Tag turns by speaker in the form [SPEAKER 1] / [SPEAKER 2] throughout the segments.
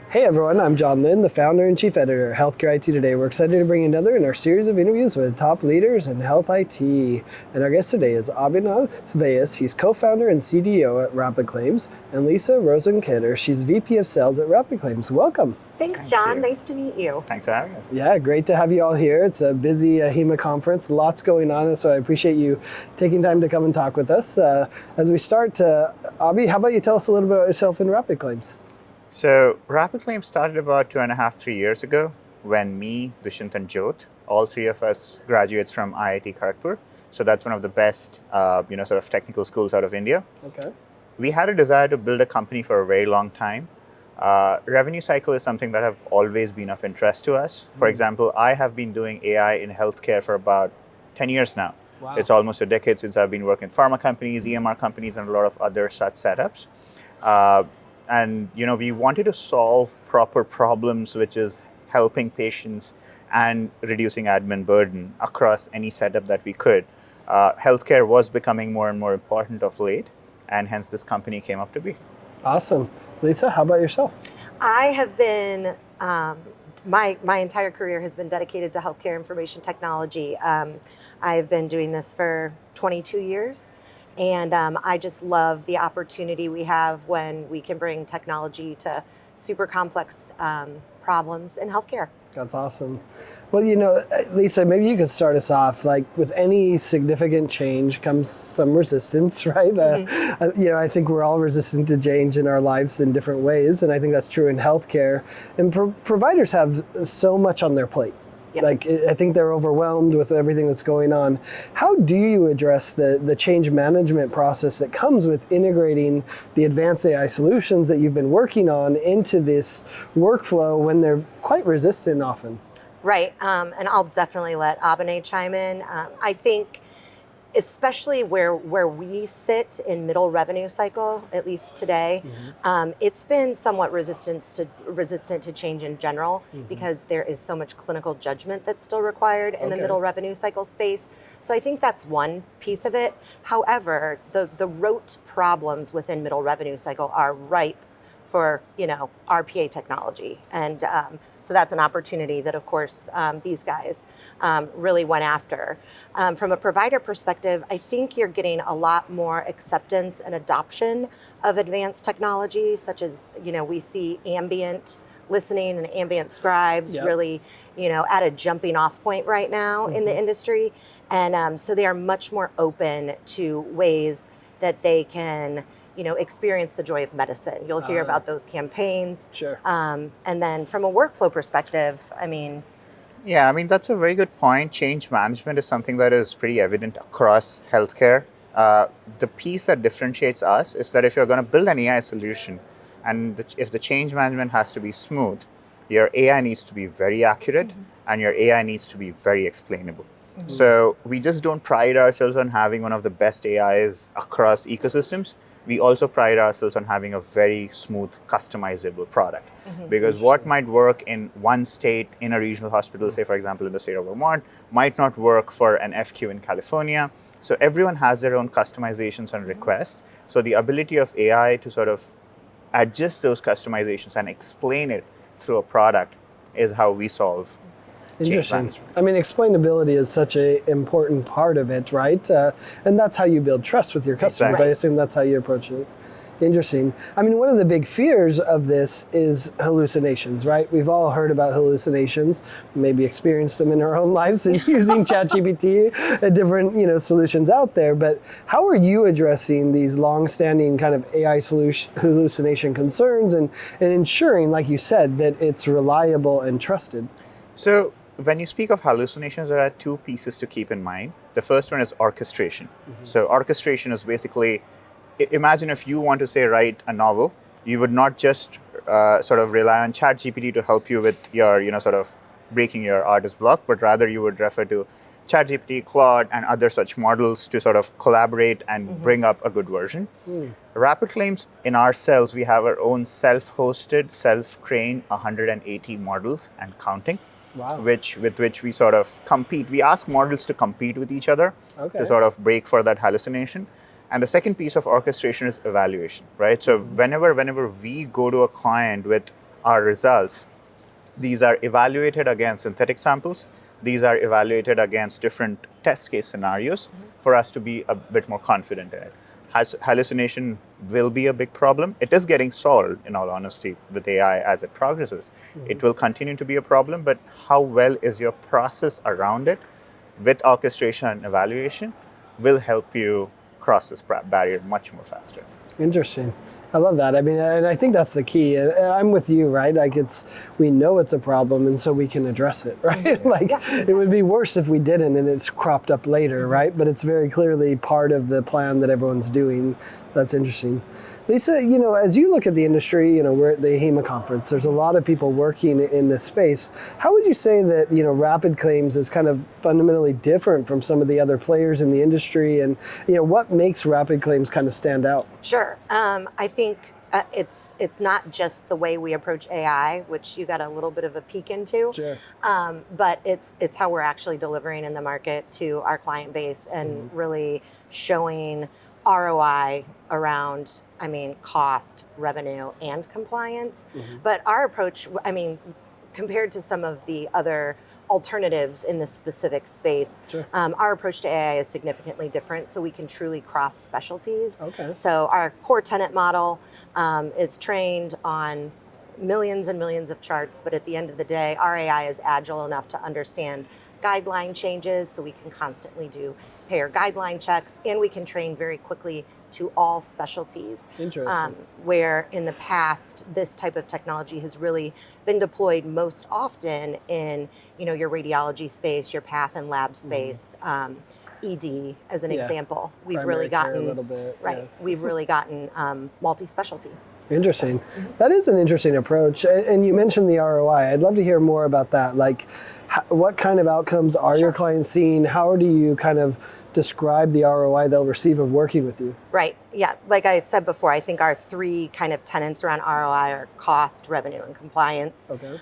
[SPEAKER 1] Hey everyone, I'm John Lynn, the founder and chief editor of Healthcare IT Today. We're excited to bring you another in our series of interviews with top leaders in health IT. And our guest today is Abhinay Vyas. He's co-founder and CDO at RapidClaims, and Lisa Rosenkoetter. She's VP of Sales at RapidClaims. Welcome.
[SPEAKER 2] Thanks, John. Nice to meet you.
[SPEAKER 3] Thanks for having us.
[SPEAKER 1] Yeah, great to have you all here. It's a busy HEMA conference, lots going on, so I appreciate you taking time to come and talk with us. As we start, Abhi, how about you tell us a little bit about yourself and RapidClaims?
[SPEAKER 3] So RapidClaims started about 2.5-3 years ago when me, Dushyant and Jyot, all three of us graduates from IIT Kharagpur. So that's one of the best, sort of technical schools out of India.
[SPEAKER 1] Okay.
[SPEAKER 3] We had a desire to build a company for a very long time. Revenue cycle is something that have always been of interest to us. For example, I have been doing AI in healthcare for about 10 years now.
[SPEAKER 1] Wow.
[SPEAKER 3] It's almost a decade since I've been working in pharma companies, EMR companies, and a lot of other such setups. And we wanted to solve proper problems, which is helping patients and reducing admin burden across any setup that we could. Healthcare was becoming more and more important of late, and hence this company came up to be.
[SPEAKER 1] Awesome. Lisa, how about yourself?
[SPEAKER 2] I have been, my entire career has been dedicated to healthcare information technology. I've been doing this for 22 years. And I just love the opportunity we have when we can bring technology to super complex problems in healthcare.
[SPEAKER 1] That's awesome. Well, Lisa, maybe you could start us off. Like with any significant change comes some resistance, right?
[SPEAKER 2] Mm-hmm.
[SPEAKER 1] I think we're all resistant to change in our lives in different ways, and I think that's true in healthcare. And providers have so much on their plate.
[SPEAKER 2] Yep.
[SPEAKER 1] Like, I think they're overwhelmed with everything that's going on. How do you address the change management process that comes with integrating the advanced AI solutions that you've been working on into this workflow when they're quite resistant often?
[SPEAKER 2] Right, and I'll definitely let Abhinay chime in. I think especially where we sit in middle revenue cycle, at least today, it's been somewhat resistant to change in general because there is so much clinical judgment that's still required in the middle revenue cycle space. So I think that's one piece of it. However, the rote problems within middle revenue cycle are ripe for RPA technology, and so that's an opportunity that, of course, these guys really went after. From a provider perspective, I think you're getting a lot more acceptance and adoption of advanced technology, such as we see ambient listening and ambient scribes really at a jumping off point right now in the industry, and so they are much more open to ways that they can experience the joy of medicine. You'll hear about those campaigns.
[SPEAKER 1] Sure.
[SPEAKER 2] And then from a workflow perspective,
[SPEAKER 3] That's a very good point. Change management is something that is pretty evident across healthcare. The piece that differentiates us is that if you're going to build an AI solution, and if the change management has to be smooth, your AI needs to be very accurate, and your AI needs to be very explainable. So we just don't pride ourselves on having one of the best AIs across ecosystems. We also pride ourselves on having a very smooth, customizable product. Because what might work in one state in a regional hospital, say for example in the state of Vermont, might not work for an FQ in California. So everyone has their own customizations and requests. So the ability of AI to sort of adjust those customizations and explain it through a product is how we solve.
[SPEAKER 1] Interesting. Explainability is such an important part of it, right? And that's how you build trust with your customers.
[SPEAKER 3] Exactly.
[SPEAKER 1] I assume that's how you approach it. Interesting. One of the big fears of this is hallucinations, right? We've all heard about hallucinations, maybe experienced them in our own lives using ChatGPT and different, solutions out there. But how are you addressing these long-standing kind of AI hallucination concerns and ensuring, like you said, that it's reliable and trusted?
[SPEAKER 3] So when you speak of hallucinations, there are two pieces to keep in mind. The first one is orchestration. So orchestration is basically, imagine if you want to say write a novel, you would not just sort of rely on ChatGPT to help you with your, sort of breaking your artist block, but rather you would refer to ChatGPT, Claude, and other such models to sort of collaborate and bring up a good version. RapidClaims, in ourselves, we have our own self-hosted, self-trained 180 models and counting.
[SPEAKER 1] Wow.
[SPEAKER 3] With which we sort of compete. We ask models to compete with each other to sort of break for that hallucination. And the second piece of orchestration is evaluation, right? So whenever we go to a client with our results, these are evaluated against synthetic samples. These are evaluated against different test case scenarios for us to be a bit more confident in it. Hallucination will be a big problem. It is getting solved, in all honesty, with AI as it progresses. It will continue to be a problem, but how well is your process around it with orchestration and evaluation will help you cross this barrier much more faster.
[SPEAKER 1] Interesting. I love that. I mean, and I think that's the key. And I'm with you, right? Like we know it's a problem, and so we can address it, right? Like it would be worse if we didn't and it's cropped up later, right? But it's very clearly part of the plan that everyone's doing. That's interesting. Lisa, as you look at the industry, we're at the HEMA conference. There's a lot of people working in this space. How would you say that, RapidClaims is kind of fundamentally different from some of the other players in the industry? And, what makes RapidClaims kind of stand out?
[SPEAKER 2] Sure. I think it's not just the way we approach AI, which you got a little bit of a peek into,
[SPEAKER 1] Sure.
[SPEAKER 2] but it's how we're actually delivering in the market to our client base and really showing ROI around, cost, revenue, and compliance. But our approach, compared to some of the other alternatives in this specific space,
[SPEAKER 1] Sure.
[SPEAKER 2] Our approach to AI is significantly different, so we can truly cross specialties.
[SPEAKER 1] Okay.
[SPEAKER 2] So our core tenant model is trained on millions and millions of charts, but at the end of the day, our AI is agile enough to understand guideline changes, so we can constantly do payer guideline checks, and we can train very quickly to all specialties.
[SPEAKER 1] Interesting.
[SPEAKER 2] Where in the past, this type of technology has really been deployed most often in, your radiology space, your path and lab space, ED as an example. We've really gotten
[SPEAKER 1] a little bit,
[SPEAKER 2] right.
[SPEAKER 1] Yeah.
[SPEAKER 2] We've really gotten multi-specialty.
[SPEAKER 1] Interesting. That is an interesting approach. And you mentioned the ROI. I'd love to hear more about that. Like, what kind of outcomes are your clients seeing? How do you kind of describe the ROI they'll receive of working with you?
[SPEAKER 2] Right. Yeah. Like I said before, I think our three kind of tenets around ROI are cost, revenue, and compliance.
[SPEAKER 1] Okay.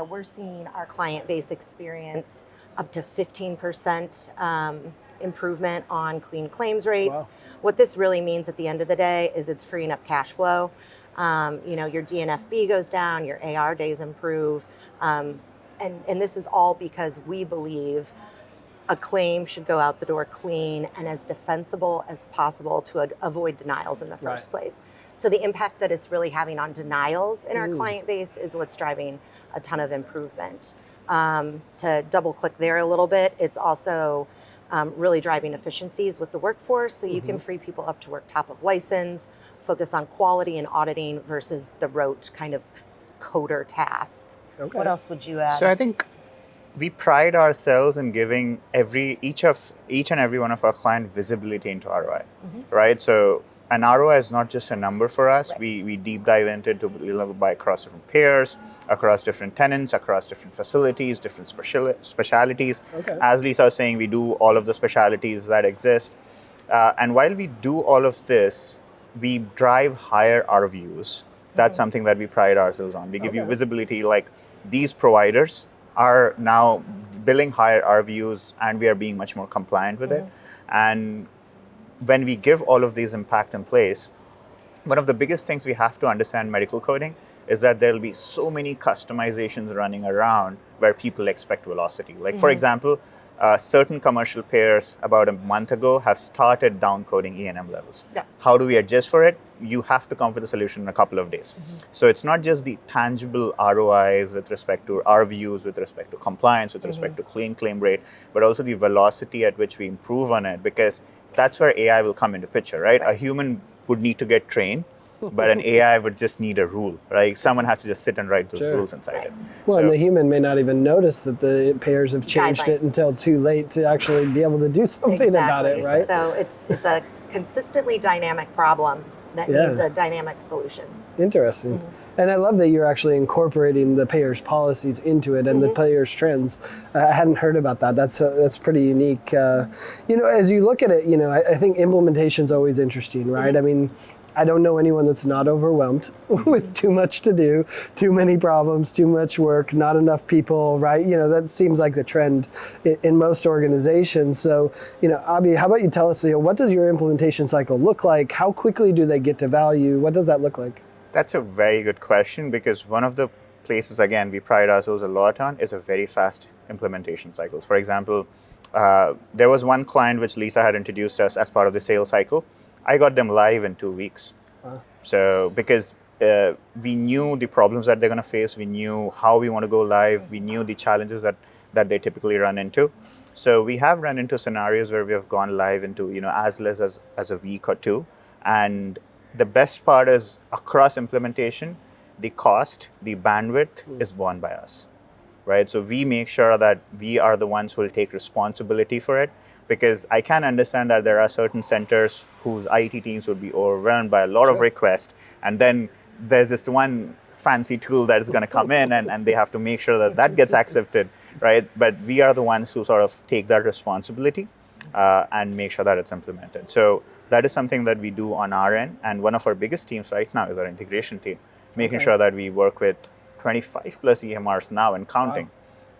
[SPEAKER 2] We're seeing our client base experience up to 15% improvement on clean claims rates.
[SPEAKER 1] Wow.
[SPEAKER 2] What this really means at the end of the day is it's freeing up cash flow. Your DNFB goes down, your AR days improve. And this is all because we believe a claim should go out the door clean and as defensible as possible to avoid denials in the first place. So the impact that it's really having on denials in our client base is what's driving a ton of improvement. To double click there a little bit, it's also really driving efficiencies with the workforce, so you can free people up to work top of license, focus on quality and auditing versus the rote kind of coder task.
[SPEAKER 1] Okay.
[SPEAKER 2] What else would you add?
[SPEAKER 3] So I think we pride ourselves in giving each and every one of our client visibility into ROI, right? So an ROI is not just a number for us. Right. We deep dive into it to look by across different payers, across different tenants, across different facilities, different specialities.
[SPEAKER 1] Okay.
[SPEAKER 3] As Lisa was saying, we do all of the specialities that exist. And while we do all of this, we drive higher RVUs. That's something that we pride ourselves on. We give you visibility, like these providers are now billing higher RVUs and we are being much more compliant with it. And when we give all of these impact in place, one of the biggest things we have to understand medical coding is that there'll be so many customizations running around where people expect velocity. Like for example, certain commercial payers about a month ago have started down coding E&M levels.
[SPEAKER 2] Yeah.
[SPEAKER 3] How do we adjust for it? You have to come up with a solution in a couple of days. So it's not just the tangible ROIs with respect to RVUs, with respect to compliance, with respect to clean claim rate, but also the velocity at which we improve on it, because that's where AI will come into picture, right? A human would need to get trained, but an AI would just need a rule, right? Someone has to just sit and write those rules inside it.
[SPEAKER 1] Well, and the human may not even notice that the payers have changed it until too late to actually be able to do something about it, right?
[SPEAKER 2] So it's a consistently dynamic problem that needs a dynamic solution.
[SPEAKER 1] Interesting. And I love that you're actually incorporating the payers' policies into it and the payers' trends. I hadn't heard about that. That's pretty unique. As you look at it, I think implementation's always interesting, right? I mean, I don't know anyone that's not overwhelmed with too much to do, too many problems, too much work, not enough people, right? That seems like the trend in most organizations. So, Abhi, how about you tell us, what does your implementation cycle look like? How quickly do they get to value? What does that look like?
[SPEAKER 3] That's a very good question, because one of the places, again, we pride ourselves a lot on is a very fast implementation cycles. For example, there was one client which Lisa had introduced us as part of the sales cycle. I got them live in 2 weeks.
[SPEAKER 1] Wow.
[SPEAKER 3] So because we knew the problems that they're going to face, we knew how we want to go live, we knew the challenges that they typically run into. So we have run into scenarios where we have gone live into as less as a week or two. And the best part is, across implementation, the cost, the bandwidth is borne by us, right? So we make sure that we are the ones who will take responsibility for it, because I can understand that there are certain centers whose IT teams would be overwhelmed by a lot of requests, and then there's just one fancy tool that is going to come in, and they have to make sure that gets accepted, right? But we are the ones who sort of take that responsibility and make sure that it's implemented. So that is something that we do on our end, and one of our biggest teams right now is our integration team, making sure that we work with 25 plus EMRs now and counting.
[SPEAKER 1] Wow.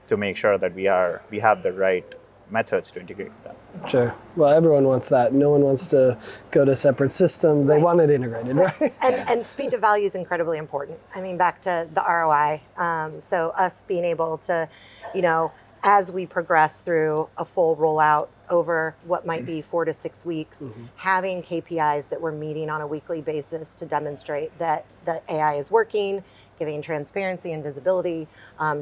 [SPEAKER 3] To make sure that we have the right methods to integrate them.
[SPEAKER 1] Sure. Well, everyone wants that. No one wants to go to separate systems. They want it integrated, right?
[SPEAKER 2] And speed to value is incredibly important. I mean, back to the ROI. So us being able to, as we progress through a full rollout over what might be 4 to 6 weeks, having KPIs that we're meeting on a weekly basis to demonstrate that the AI is working, giving transparency and visibility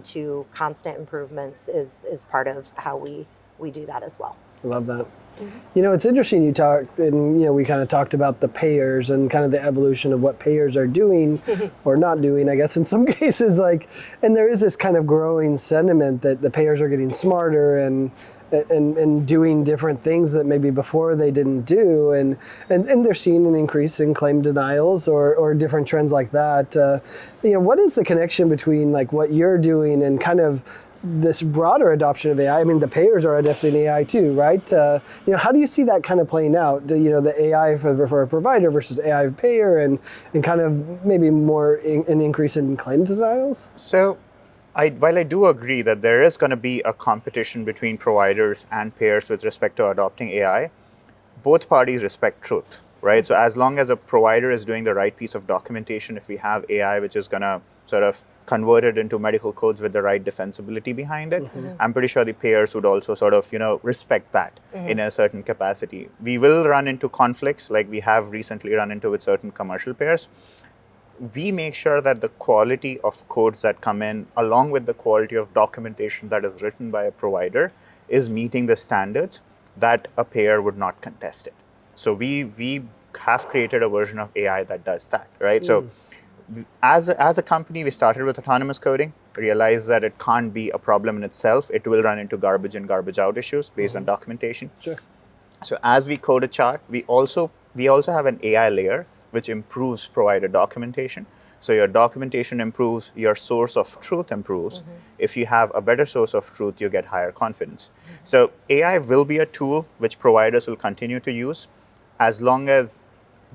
[SPEAKER 2] to constant improvements is part of how we do that as well.
[SPEAKER 1] I love that. It's interesting you talked, and we kind of talked about the payers and kind of the evolution of what payers are doing or not doing, I guess, in some cases. And there is this kind of growing sentiment that the payers are getting smarter and doing different things that maybe before they didn't do, and they're seeing an increase in claim denials or different trends like that. What is the connection between what you're doing and kind of this broader adoption of AI? I mean, the payers are adopting AI too, right? How do you see that kind of playing out? The AI for a provider versus AI payer, and kind of maybe more an increase in claim denials?
[SPEAKER 3] So, while I do agree that there is going to be a competition between providers and payers with respect to adopting AI, both parties respect truth, right? So as long as a provider is doing the right piece of documentation, if we have AI which is going to sort of convert it into medical codes with the right defensibility behind it, I'm pretty sure the payers would also sort of, respect that in a certain capacity. We will run into conflicts, like we have recently run into with certain commercial payers. We make sure that the quality of codes that come in, along with the quality of documentation that is written by a provider, is meeting the standards that a payer would not contest it. So we have created a version of AI that does that, right? So as a company, we started with autonomous coding, realized that it can't be a problem in itself. It will run into garbage in, garbage out issues based on documentation.
[SPEAKER 1] Sure.
[SPEAKER 3] So as we code a chart, we also have an AI layer which improves provider documentation. So your documentation improves, your source of truth improves. If you have a better source of truth, you get higher confidence. So AI will be a tool which providers will continue to use, as long as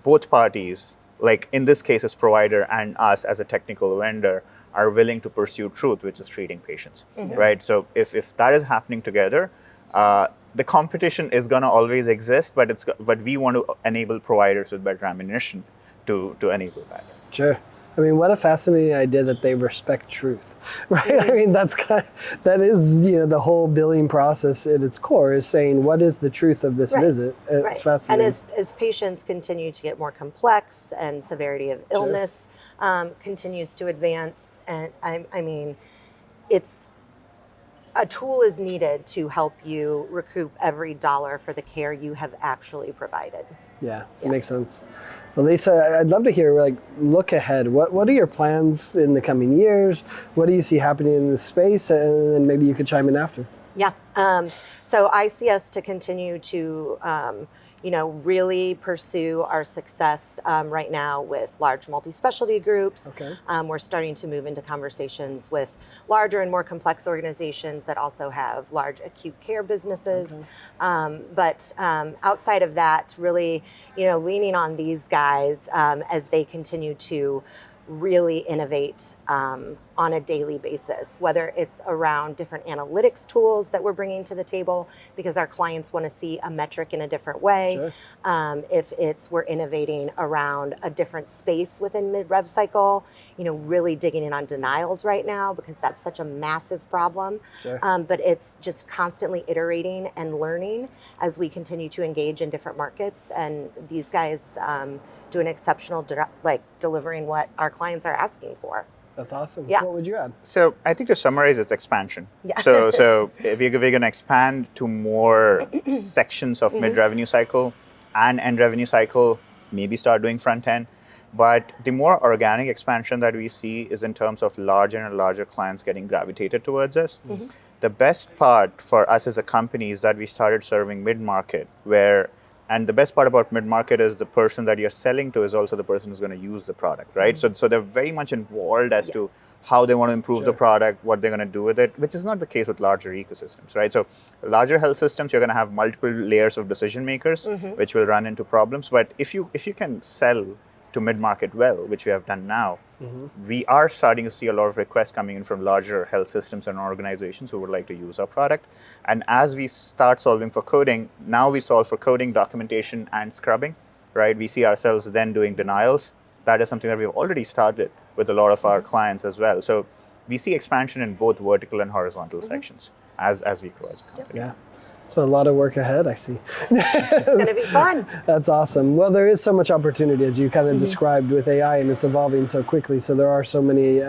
[SPEAKER 3] both parties, like in this case as provider and us as a technical vendor, are willing to pursue truth, which is treating patients, right? So if that is happening together, the competition is going to always exist, but we want to enable providers with better ammunition to enable that.
[SPEAKER 1] Sure. I mean, what a fascinating idea that they respect truth, right? I mean, that is the whole billing process at its core, is saying what is the truth of this visit. It's fascinating.
[SPEAKER 2] And as patients continue to get more complex and severity of illness continues to advance, and I mean, a tool is needed to help you recoup every dollar for the care you have actually provided.
[SPEAKER 1] Yeah, it makes sense. Well, Lisa, I'd love to hear, look ahead. What are your plans in the coming years? What do you see happening in this space? And then maybe you could chime in after.
[SPEAKER 2] Yeah. So I see us to continue to, really pursue our success right now with large multi-specialty groups.
[SPEAKER 1] Okay.
[SPEAKER 2] We're starting to move into conversations with larger and more complex organizations that also have large acute care businesses. Okay. But outside of that, really, leaning on these guys as they continue to really innovate on a daily basis, whether it's around different analytics tools that we're bringing to the table because our clients want to see a metric in a different way.
[SPEAKER 1] Sure.
[SPEAKER 2] If it's we're innovating around a different space within mid-rev cycle, really digging in on denials right now because that's such a massive problem.
[SPEAKER 1] Sure.
[SPEAKER 2] But it's just constantly iterating and learning as we continue to engage in different markets. And these guys do an exceptional delivering what our clients are asking for.
[SPEAKER 1] That's awesome.
[SPEAKER 2] Yeah.
[SPEAKER 1] What would you add?
[SPEAKER 3] So I think to summarize, it's expansion.
[SPEAKER 2] Yeah.
[SPEAKER 3] So if we're going to expand to more sections of mid-revenue cycle and end revenue cycle, maybe start doing front end. But the more organic expansion that we see is in terms of larger and larger clients getting gravitated towards us. The best part for us as a company is that we started serving mid-market and the best part about mid-market is the person that you're selling to is also the person who's going to use the product, right? So they're very much involved as to how they want to improve the product, what they're going to do with it, which is not the case with larger ecosystems, right? So larger health systems, you're going to have multiple layers of decision makers, which will run into problems. But if you can sell to mid-market well, which we have done now, we are starting to see a lot of requests coming in from larger health systems and organizations who would like to use our product. And as we start solving for coding, now we solve for coding, documentation, and scrubbing, right? We see ourselves then doing denials. That is something that we've already started with a lot of our clients as well. So we see expansion in both vertical and horizontal sections as we grow as a company.
[SPEAKER 1] Yeah. So a lot of work ahead, I see.
[SPEAKER 2] It's going to be fun.
[SPEAKER 1] That's awesome. Well, there is so much opportunity, as you kind of described with AI, and it's evolving so quickly. So there are so many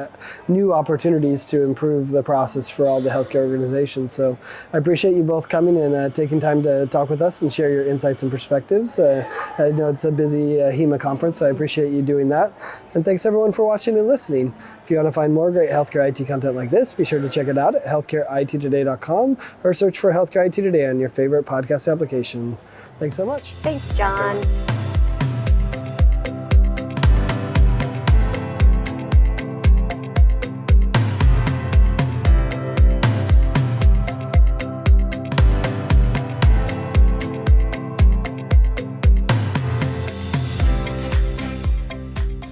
[SPEAKER 1] new opportunities to improve the process for all the healthcare organizations. So I appreciate you both coming and taking time to talk with us and share your insights and perspectives. I know it's a busy HEMA conference, so I appreciate you doing that. And thanks everyone for watching and listening. If you want to find more great healthcare IT content like this, be sure to check it out at healthcareittoday.com or search for Healthcare IT Today on your favorite podcast applications. Thanks so much.
[SPEAKER 2] Thanks, John.